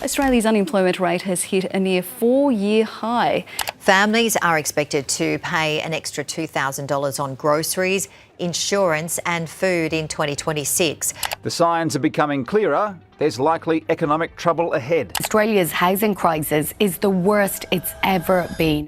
Australia's unemployment rate has hit a near 4-year high. Families are expected to pay an extra $2,000 on groceries, insurance and food in 2026. The signs are becoming clearer. There's likely economic trouble ahead. Australia's housing crisis is the worst it's ever been.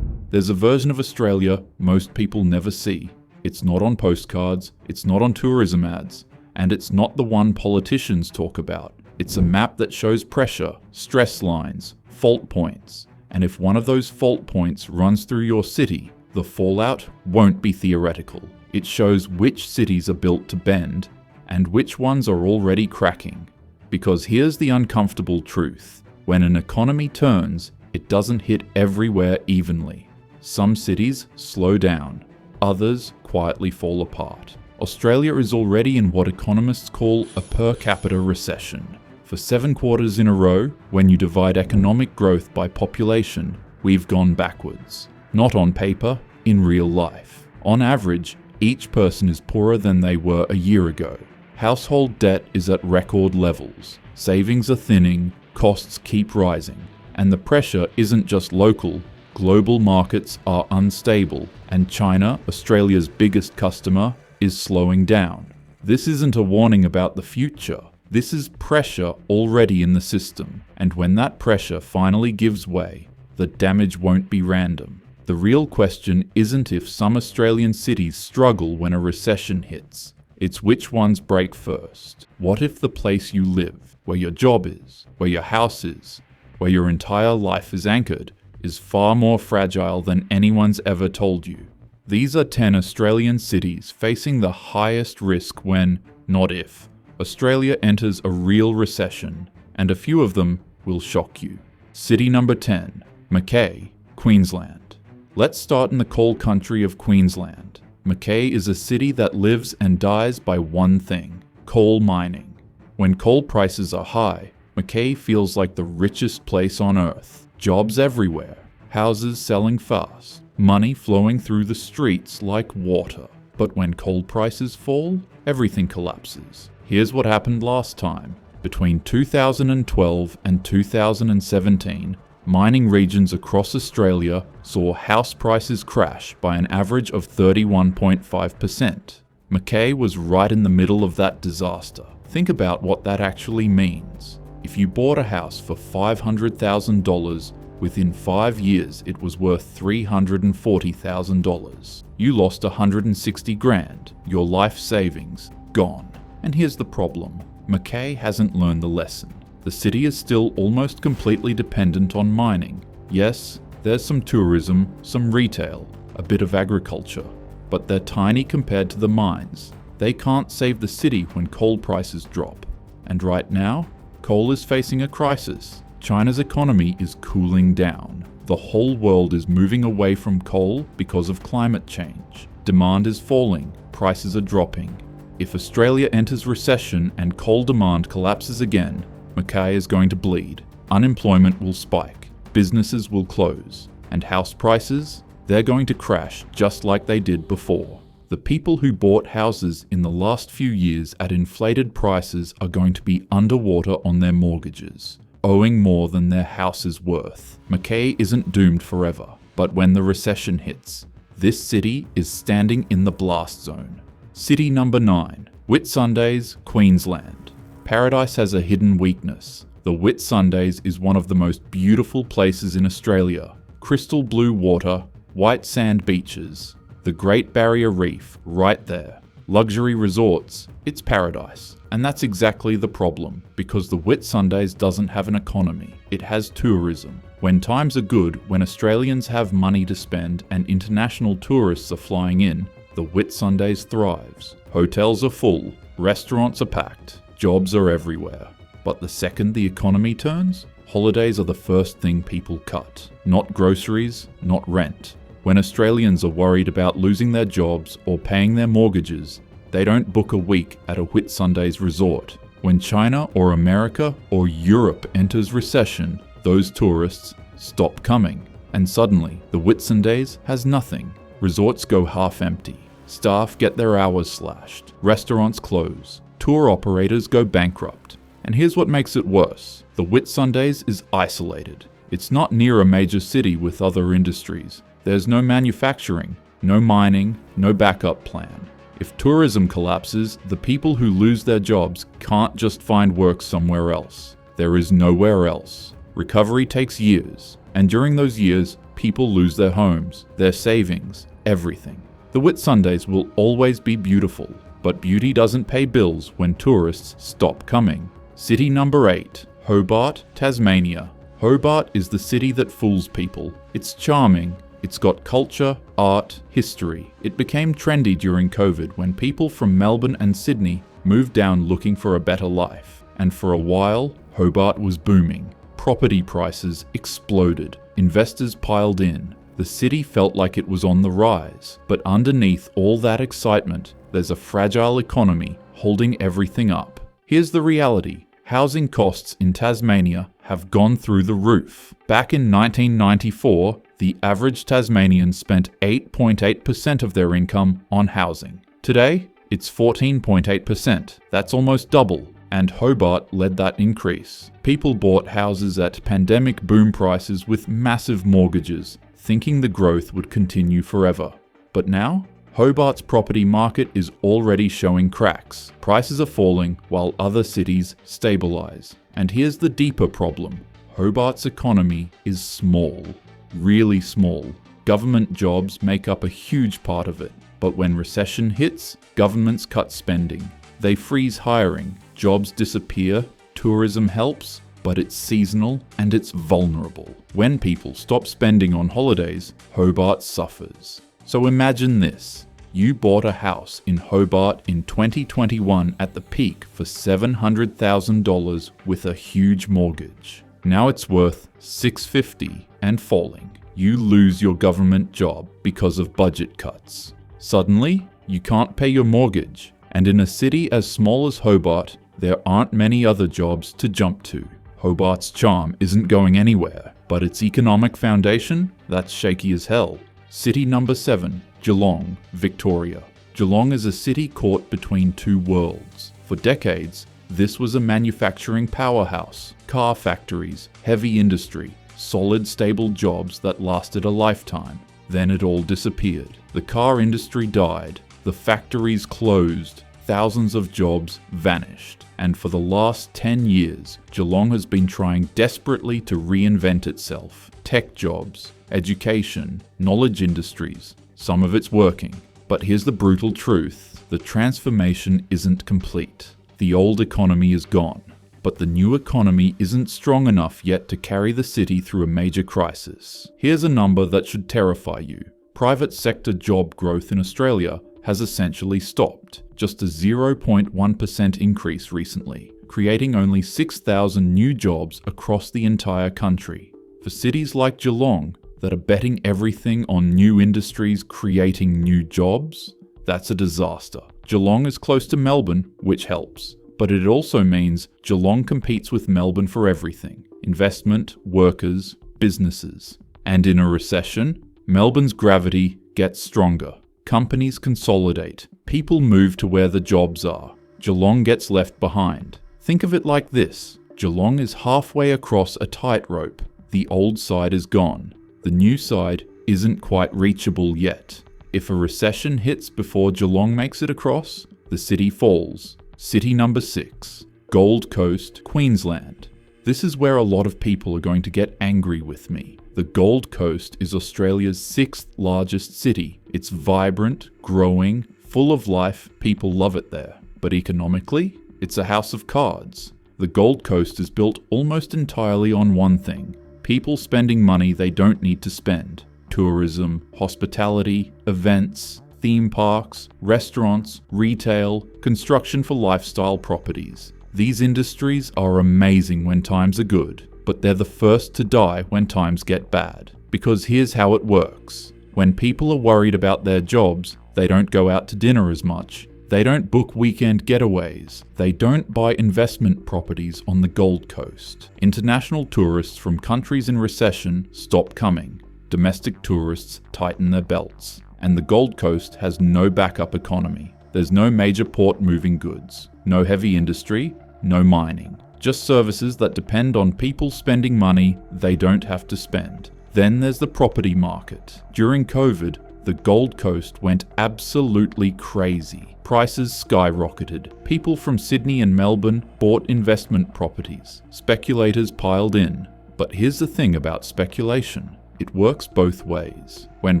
There's a version of Australia most people never see. It's not on postcards, it's not on tourism ads, and it's not the one politicians talk about. It's a map that shows pressure, stress lines, fault points. And if one of those fault points runs through your city, the fallout won't be theoretical. It shows which cities are built to bend and which ones are already cracking. Because here's the uncomfortable truth. When an economy turns, it doesn't hit everywhere evenly. Some cities slow down, others quietly fall apart. Australia is already in what economists call a per-capita recession. For 7 quarters in a row, when you divide economic growth by population, we've gone backwards. Not on paper, in real life. On average, each person is poorer than they were a year ago. Household debt is at record levels. Savings are thinning, costs keep rising. And the pressure isn't just local. Global markets are unstable, and China, Australia's biggest customer, is slowing down. This isn't a warning about the future. This is pressure already in the system, and when that pressure finally gives way, the damage won't be random. The real question isn't if some Australian cities struggle when a recession hits. It's which ones break first. What if the place you live, where your job is, where your house is, where your entire life is anchored, is far more fragile than anyone's ever told you? These are 10 Australian cities facing the highest risk when, not if, Australia enters a real recession, and a few of them will shock you. City number 10, Mackay, Queensland. Let's start in the coal country of Queensland. Mackay is a city that lives and dies by one thing: coal mining. When coal prices are high, Mackay feels like the richest place on earth. Jobs everywhere, houses selling fast, money flowing through the streets like water. But when coal prices fall, everything collapses. Here's what happened last time. Between 2012 and 2017, mining regions across Australia saw house prices crash by an average of 31.5%. Mackay was right in the middle of that disaster. Think about what that actually means. If you bought a house for $500,000, within 5 years it was worth $340,000. You lost $160,000, your life savings gone. And here's the problem. Mackay hasn't learned the lesson. The city is still almost completely dependent on mining. Yes, there's some tourism, some retail, a bit of agriculture, but they're tiny compared to the mines. They can't save the city when coal prices drop. And right now, coal is facing a crisis. China's economy is cooling down. The whole world is moving away from coal because of climate change. Demand is falling, prices are dropping. If Australia enters recession and coal demand collapses again, Mackay is going to bleed. Unemployment will spike, businesses will close, and house prices, they're going to crash just like they did before. The people who bought houses in the last few years at inflated prices are going to be underwater on their mortgages, owing more than their house is worth. Mackay isn't doomed forever, but when the recession hits, this city is standing in the blast zone. City number 9, Whitsundays, Queensland. Paradise has a hidden weakness. The Whitsundays is one of the most beautiful places in Australia. Crystal blue water, white sand beaches, the Great Barrier Reef right there. Luxury resorts, it's paradise. And that's exactly the problem, because the Whitsundays doesn't have an economy. It has tourism. When times are good, when Australians have money to spend and international tourists are flying in, the Whitsundays thrives. Hotels are full, restaurants are packed, jobs are everywhere. But the second the economy turns, holidays are the first thing people cut. Not groceries, not rent. When Australians are worried about losing their jobs or paying their mortgages, they don't book a week at a Whitsundays resort. When China or America or Europe enters recession, those tourists stop coming. And suddenly, the Whitsundays has nothing. Resorts go half empty. Staff get their hours slashed. Restaurants close. Tour operators go bankrupt. And here's what makes it worse. The Whitsundays is isolated. It's not near a major city with other industries. There's no manufacturing, no mining, no backup plan. If tourism collapses, the people who lose their jobs can't just find work somewhere else. There is nowhere else. Recovery takes years, and during those years, people lose their homes, their savings, everything. The Whitsundays will always be beautiful, but beauty doesn't pay bills when tourists stop coming. City number 8, Hobart, Tasmania. Hobart is the city that fools people. It's charming. It's got culture, art, history. It became trendy during COVID when people from Melbourne and Sydney moved down looking for a better life. And for a while, Hobart was booming. Property prices exploded. Investors piled in. The city felt like it was on the rise. But underneath all that excitement, there's a fragile economy holding everything up. Here's the reality. Housing costs in Tasmania have gone through the roof. Back in 1994, the average Tasmanian spent 8.8% of their income on housing. Today, it's 14.8%. That's almost double, and Hobart led that increase. People bought houses at pandemic boom prices with massive mortgages, thinking the growth would continue forever. But now, Hobart's property market is already showing cracks. Prices are falling while other cities stabilize. And here's the deeper problem. Hobart's economy is small, really small. Government jobs make up a huge part of it. But when recession hits, governments cut spending. They freeze hiring, jobs disappear, tourism helps, but it's seasonal and it's vulnerable. When people stop spending on holidays, Hobart suffers. So imagine this. You bought a house in Hobart in 2021 at the peak for $700,000 with a huge mortgage. Now it's worth $650,000 and falling. You lose your government job because of budget cuts. Suddenly, you can't pay your mortgage. And in a city as small as Hobart, there aren't many other jobs to jump to. Hobart's charm isn't going anywhere, but its economic foundation, that's shaky as hell. City number 7, Geelong, Victoria. Geelong is a city caught between two worlds. For decades, this was a manufacturing powerhouse, car factories, heavy industry, solid stable jobs that lasted a lifetime. Then it all disappeared. The car industry died, the factories closed, thousands of jobs vanished. And for the last 10 years, Geelong has been trying desperately to reinvent itself. Tech jobs, education, knowledge industries. Some of it's working. But here's the brutal truth. The transformation isn't complete. The old economy is gone. But the new economy isn't strong enough yet to carry the city through a major crisis. Here's a number that should terrify you. Private sector job growth in Australia has essentially stopped. Just a 0.1% increase recently, creating only 6,000 new jobs across the entire country. For cities like Geelong, that are betting everything on new industries creating new jobs, that's a disaster. Geelong is close to Melbourne, which helps. But it also means Geelong competes with Melbourne for everything. Investment, workers, businesses. And in a recession, Melbourne's gravity gets stronger. Companies consolidate. People move to where the jobs are. Geelong gets left behind. Think of it like this. Geelong is halfway across a tightrope. The old side is gone. The new side isn't quite reachable yet. If a recession hits before Geelong makes it across, the city falls. City number 6, Gold Coast, Queensland. This is where a lot of people are going to get angry with me. The Gold Coast is Australia's 6th largest city. It's vibrant, growing, full of life, people love it there. But economically, it's a house of cards. The Gold Coast is built almost entirely on one thing: people spending money they don't need to spend. Tourism, hospitality, events, theme parks, restaurants, retail, construction for lifestyle properties. These industries are amazing when times are good, but they're the first to die when times get bad. Because here's how it works. When people are worried about their jobs, they don't go out to dinner as much. They don't book weekend getaways. They don't buy investment properties on the Gold Coast. International tourists from countries in recession stop coming. Domestic tourists tighten their belts. And the Gold Coast has no backup economy. There's no major port moving goods, no heavy industry, no mining. just services that depend on people spending money they don't have to spend. Then there's the property market. During COVID, the Gold Coast went absolutely crazy. Prices skyrocketed. People from Sydney and Melbourne bought investment properties. Speculators piled in. But here's the thing about speculation. It works both ways. When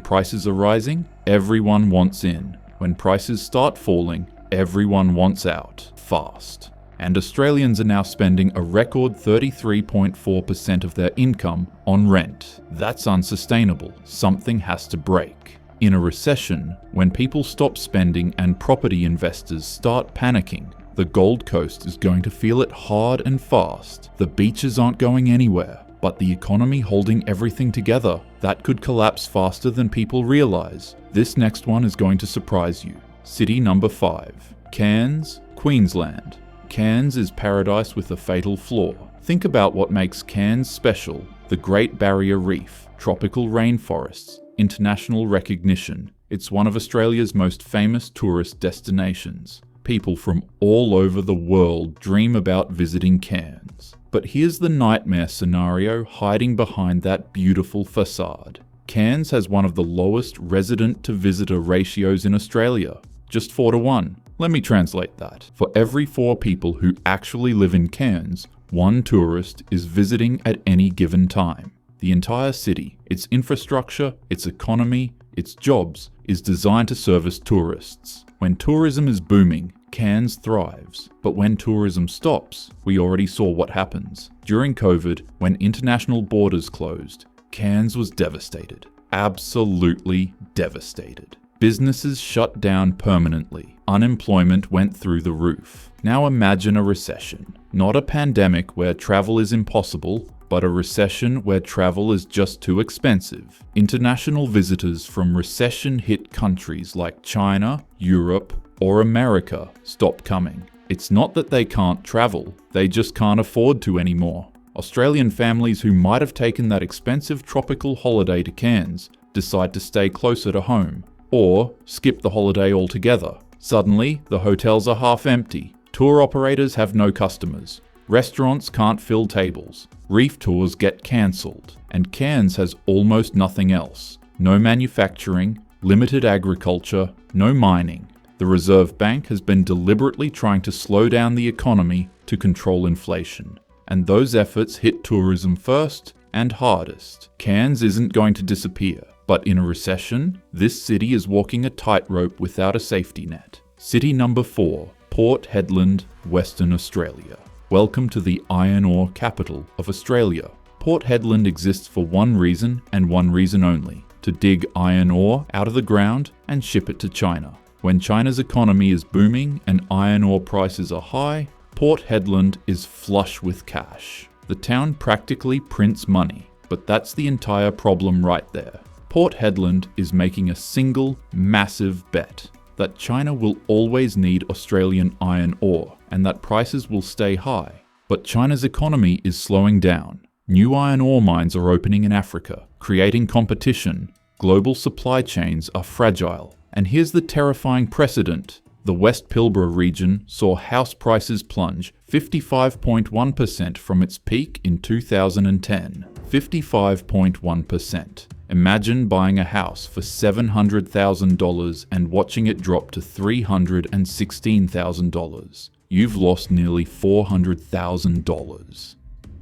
prices are rising, everyone wants in. When prices start falling, everyone wants out. Fast. And Australians are now spending a record 33.4% of their income on rent. That's unsustainable. Something has to break. In a recession, when people stop spending and property investors start panicking, the Gold Coast is going to feel it hard and fast. The beaches aren't going anywhere, but the economy holding everything together, that could collapse faster than people realise. This next one is going to surprise you. City number 5. Cairns, Queensland. Cairns is paradise with a fatal flaw. Think about what makes Cairns special. The Great Barrier Reef, tropical rainforests, international recognition. It's one of Australia's most famous tourist destinations. People from all over the world dream about visiting Cairns. But here's the nightmare scenario hiding behind that beautiful facade. Cairns has one of the lowest resident-to-visitor ratios in Australia, just 4-to-1. Let me translate that. For every 4 people who actually live in Cairns, 1 tourist is visiting at any given time. The entire city, its infrastructure, its economy, its jobs, is designed to service tourists. When tourism is booming, Cairns thrives. But when tourism stops, we already saw what happens. During COVID, when international borders closed, Cairns was devastated. Absolutely devastated. Businesses shut down permanently. Unemployment went through the roof. Now imagine a recession. Not a pandemic where travel is impossible, but a recession where travel is just too expensive. International visitors from recession-hit countries like China, Europe, or America stop coming. It's not that they can't travel, they just can't afford to anymore. Australian families who might have taken that expensive tropical holiday to Cairns decide to stay closer to home, or skip the holiday altogether. Suddenly, the hotels are half empty, tour operators have no customers, restaurants can't fill tables, reef tours get cancelled, and Cairns has almost nothing else. No manufacturing, limited agriculture, no mining. The Reserve Bank has been deliberately trying to slow down the economy to control inflation, and those efforts hit tourism first and hardest. Cairns isn't going to disappear. But in a recession, this city is walking a tightrope without a safety net. City number 4, Port Hedland, Western Australia. Welcome to the iron ore capital of Australia. Port Hedland exists for one reason and one reason only: to dig iron ore out of the ground and ship it to China. When China's economy is booming and iron ore prices are high, Port Hedland is flush with cash. The town practically prints money, but that's the entire problem right there. Port Hedland is making a single, massive bet that China will always need Australian iron ore and that prices will stay high. But China's economy is slowing down. New iron ore mines are opening in Africa, creating competition. Global supply chains are fragile. And here's the terrifying precedent. The West Pilbara region saw house prices plunge 55.1% from its peak in 2010. 55.1%. Imagine buying a house for $700,000 and watching it drop to $316,000. You've lost nearly $400,000.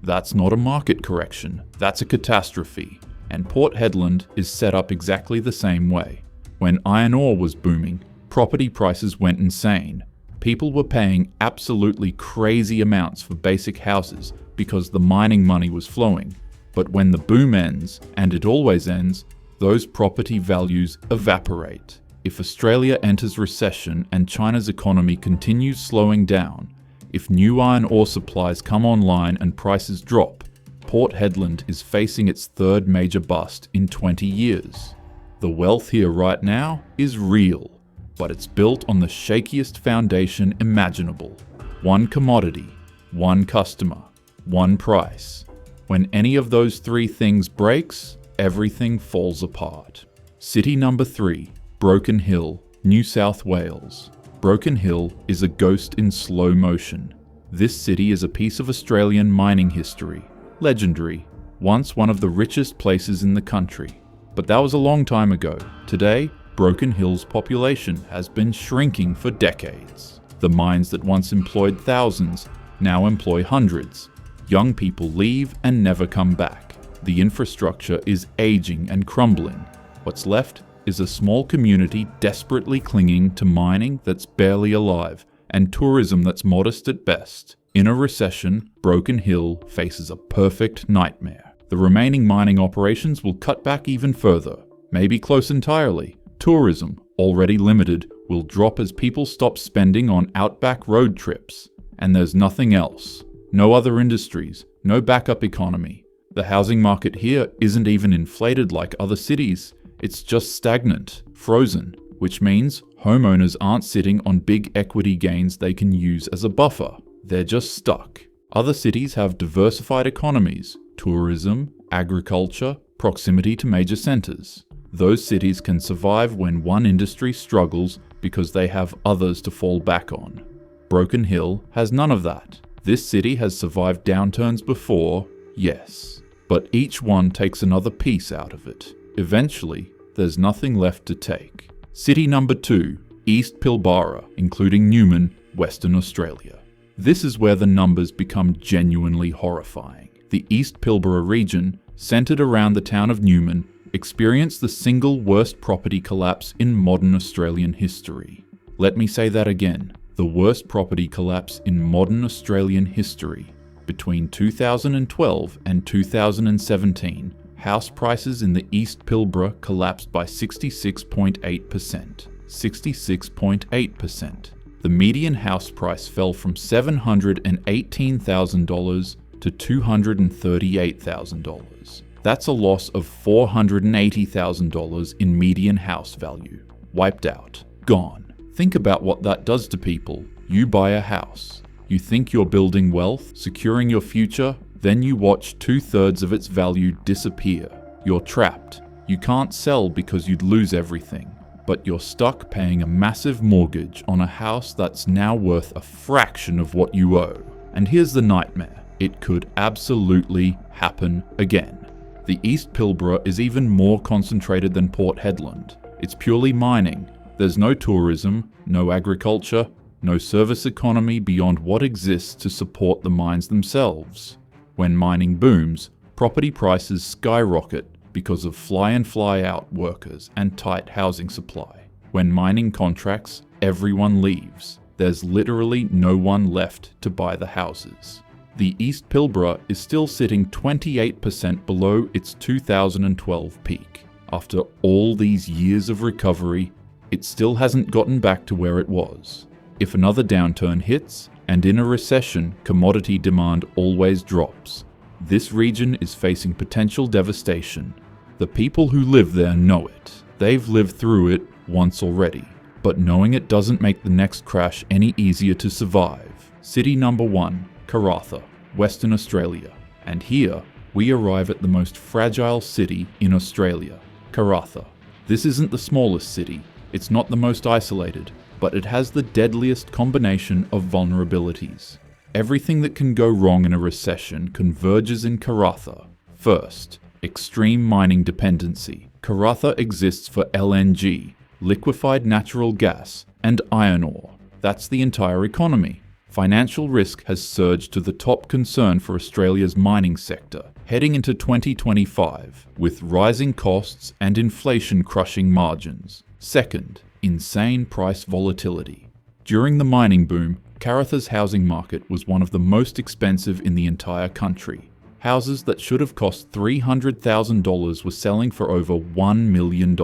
That's not a market correction, that's a catastrophe. And Port Hedland is set up exactly the same way. When iron ore was booming, property prices went insane. People were paying absolutely crazy amounts for basic houses because the mining money was flowing. But when the boom ends, and it always ends, those property values evaporate. If Australia enters recession and China's economy continues slowing down, if new iron ore supplies come online and prices drop, Port Hedland is facing its third major bust in 20 years. The wealth here right now is real, but it's built on the shakiest foundation imaginable. One commodity, one customer, one price. When any of those 3 things breaks, everything falls apart. City number 3, Broken Hill, New South Wales. Broken Hill is a ghost in slow motion. This city is a piece of Australian mining history. Legendary. Once one of the richest places in the country. But that was a long time ago. Today, Broken Hill's population has been shrinking for decades. The mines that once employed thousands now employ hundreds. Young people leave and never come back. The infrastructure is aging and crumbling. What's left is a small community desperately clinging to mining that's barely alive and tourism that's modest at best. In a recession, Broken Hill faces a perfect nightmare. The remaining mining operations will cut back even further, maybe close entirely. Tourism, already limited, will drop as people stop spending on outback road trips. And there's nothing else. No other industries, no backup economy. The housing market here isn't even inflated like other cities. It's just stagnant, frozen, which means homeowners aren't sitting on big equity gains they can use as a buffer. They're just stuck. Other cities have diversified economies, tourism, agriculture, proximity to major centres. Those cities can survive when one industry struggles because they have others to fall back on. Broken Hill has none of that. This city has survived downturns before, yes, but each one takes another piece out of it. Eventually, there's nothing left to take. City number 2, East Pilbara, including Newman, Western Australia. This is where the numbers become genuinely horrifying. The East Pilbara region, centred around the town of Newman, experienced the single worst property collapse in modern Australian history. Let me say that again. The worst property collapse in modern Australian history. Between 2012 and 2017, house prices in the East Pilbara collapsed by 66.8%. 66.8%. The median house price fell from $718,000 to $238,000. That's a loss of $480,000 in median house value. Wiped out. Gone. Think about what that does to people. You buy a house. You think you're building wealth, securing your future, then you watch 2/3 of its value disappear. You're trapped. You can't sell because you'd lose everything. But you're stuck paying a massive mortgage on a house that's now worth a fraction of what you owe. And here's the nightmare. It could absolutely happen again. The East Pilbara is even more concentrated than Port Hedland. It's purely mining. There's no tourism, no agriculture, no service economy beyond what exists to support the mines themselves. When mining booms, property prices skyrocket because of fly-in fly-out workers and tight housing supply. When mining contracts, everyone leaves. There's literally no one left to buy the houses. The East Pilbara is still sitting 28% below its 2012 peak. After all these years of recovery, it still hasn't gotten back to where it was. If another downturn hits, and in a recession, commodity demand always drops. This region is facing potential devastation. The people who live there know it. They've lived through it once already. But knowing it doesn't make the next crash any easier to survive. City number 1, Karratha, Western Australia. And here, we arrive at the most fragile city in Australia, Karratha. This isn't the smallest city. It's not the most isolated, but it has the deadliest combination of vulnerabilities. Everything that can go wrong in a recession converges in Karratha. First, extreme mining dependency. Karratha exists for LNG, liquefied natural gas, and iron ore. That's the entire economy. Financial risk has surged to the top concern for Australia's mining sector, heading into 2025, with rising costs and inflation crushing margins. Second, insane price volatility. During the mining boom, Karratha's housing market was one of the most expensive in the entire country. Houses that should have cost $300,000 were selling for over $1 million.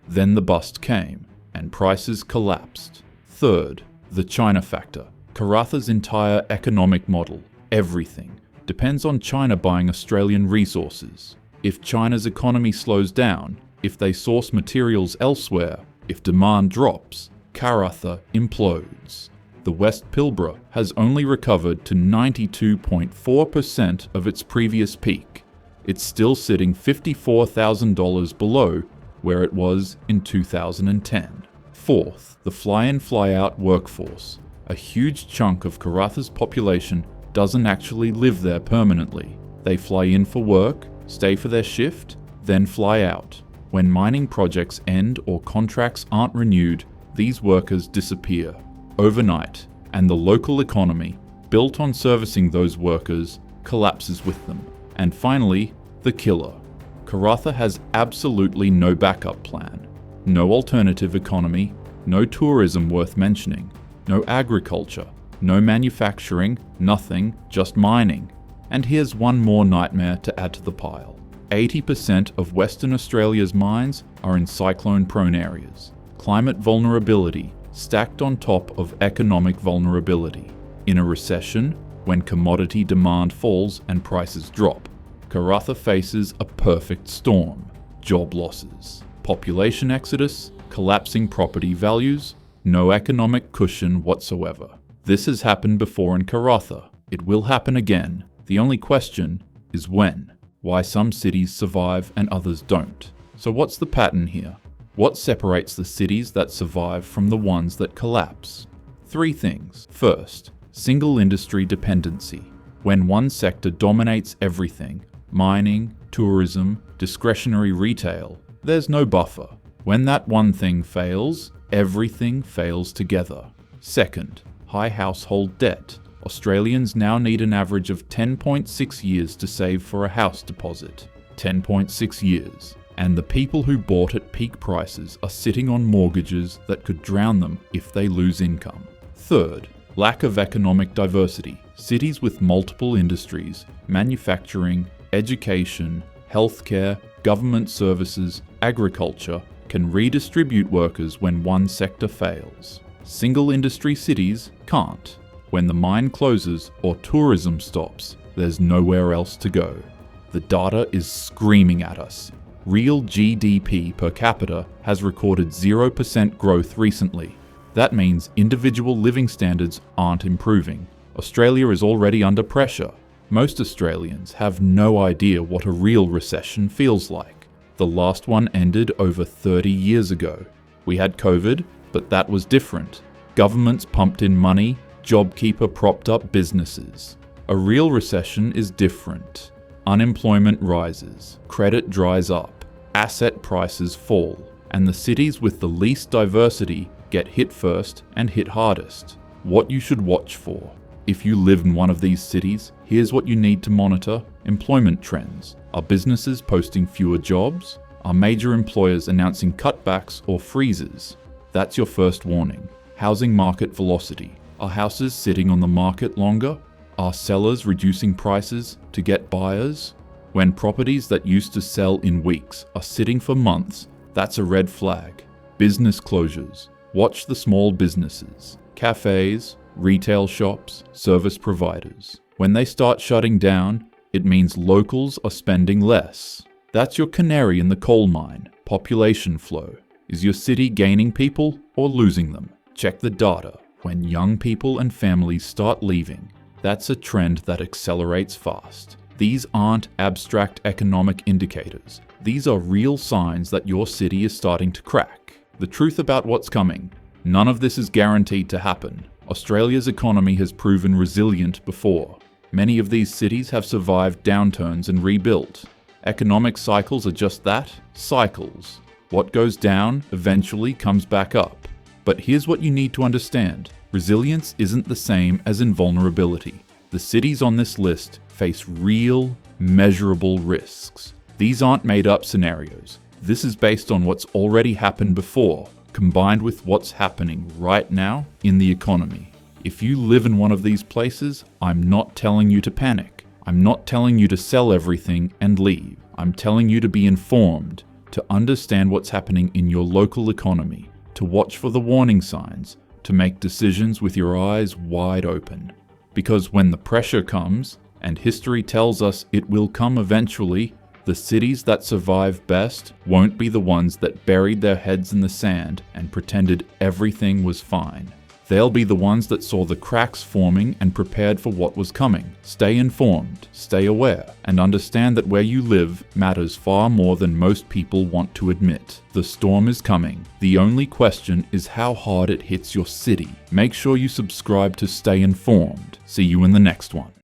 Then the bust came, and prices collapsed. Third, the China factor. Karratha's entire economic model, everything, depends on China buying Australian resources. If China's economy slows down, if they source materials elsewhere, if demand drops, Karratha implodes. The West Pilbara has only recovered to 92.4% of its previous peak. It's still sitting $54,000 below where it was in 2010. Fourth, the fly-in fly-out workforce. A huge chunk of Karratha's population doesn't actually live there permanently. They fly in for work, stay for their shift, then fly out. When mining projects end or contracts aren't renewed, these workers disappear overnight, and the local economy, built on servicing those workers, collapses with them. And finally, the killer. Karratha has absolutely no backup plan. No alternative economy, no tourism worth mentioning, no agriculture, no manufacturing, nothing, just mining. And here's one more nightmare to add to the pile. 80% of Western Australia's mines are in cyclone-prone areas. Climate vulnerability stacked on top of economic vulnerability. In a recession, when commodity demand falls and prices drop, Karratha faces a perfect storm. Job losses, population exodus, collapsing property values, no economic cushion whatsoever. This has happened before in Karratha. It will happen again. The only question is when. Why some cities survive and others don't. So what's the pattern here? What separates the cities that survive from the ones that collapse? 3 things. First, single industry dependency. When one sector dominates everything, mining, tourism, discretionary retail, there's no buffer. When that one thing fails, everything fails together. Second, high household debt. Australians now need an average of 10.6 years to save for a house deposit. 10.6 years. And the people who bought at peak prices are sitting on mortgages that could drown them if they lose income. Third, lack of economic diversity. Cities with multiple industries, manufacturing, education, healthcare, government services, agriculture, can redistribute workers when one sector fails. Single industry cities can't. When the mine closes or tourism stops, there's nowhere else to go. The data is screaming at us. Real GDP per capita has recorded 0% growth recently. That means individual living standards aren't improving. Australia is already under pressure. Most Australians have no idea what a real recession feels like. The last one ended over 30 years ago. We had COVID, but that was different. Governments pumped in money, JobKeeper propped up businesses. A real recession is different. Unemployment rises, credit dries up, asset prices fall, and the cities with the least diversity get hit first and hit hardest. What you should watch for. If you live in one of these cities, here's what you need to monitor: employment trends. Are businesses posting fewer jobs? Are major employers announcing cutbacks or freezes? That's your first warning. Housing market velocity. Are houses sitting on the market longer? Are sellers reducing prices to get buyers? When properties that used to sell in weeks are sitting for months, that's a red flag. Business closures. Watch the small businesses. Cafes, retail shops, service providers. When they start shutting down, it means locals are spending less. That's your canary in the coal mine. Population flow. Is your city gaining people or losing them? Check the data. When young people and families start leaving, that's a trend that accelerates fast. These aren't abstract economic indicators. These are real signs that your city is starting to crack. The truth about what's coming. None of this is guaranteed to happen. Australia's economy has proven resilient before. Many of these cities have survived downturns and rebuilt. Economic cycles are just that, cycles. What goes down eventually comes back up. But here's what you need to understand. Resilience isn't the same as invulnerability. The cities on this list face real, measurable risks. These aren't made-up scenarios. This is based on what's already happened before, combined with what's happening right now in the economy. If you live in one of these places, I'm not telling you to panic. I'm not telling you to sell everything and leave. I'm telling you to be informed, to understand what's happening in your local economy, to watch for the warning signs, to make decisions with your eyes wide open. Because when the pressure comes, and history tells us it will come eventually, the cities that survive best won't be the ones that buried their heads in the sand and pretended everything was fine. They'll be the ones that saw the cracks forming and prepared for what was coming. Stay informed, stay aware, and understand that where you live matters far more than most people want to admit. The storm is coming. The only question is how hard it hits your city. Make sure you subscribe to stay informed. See you in the next one.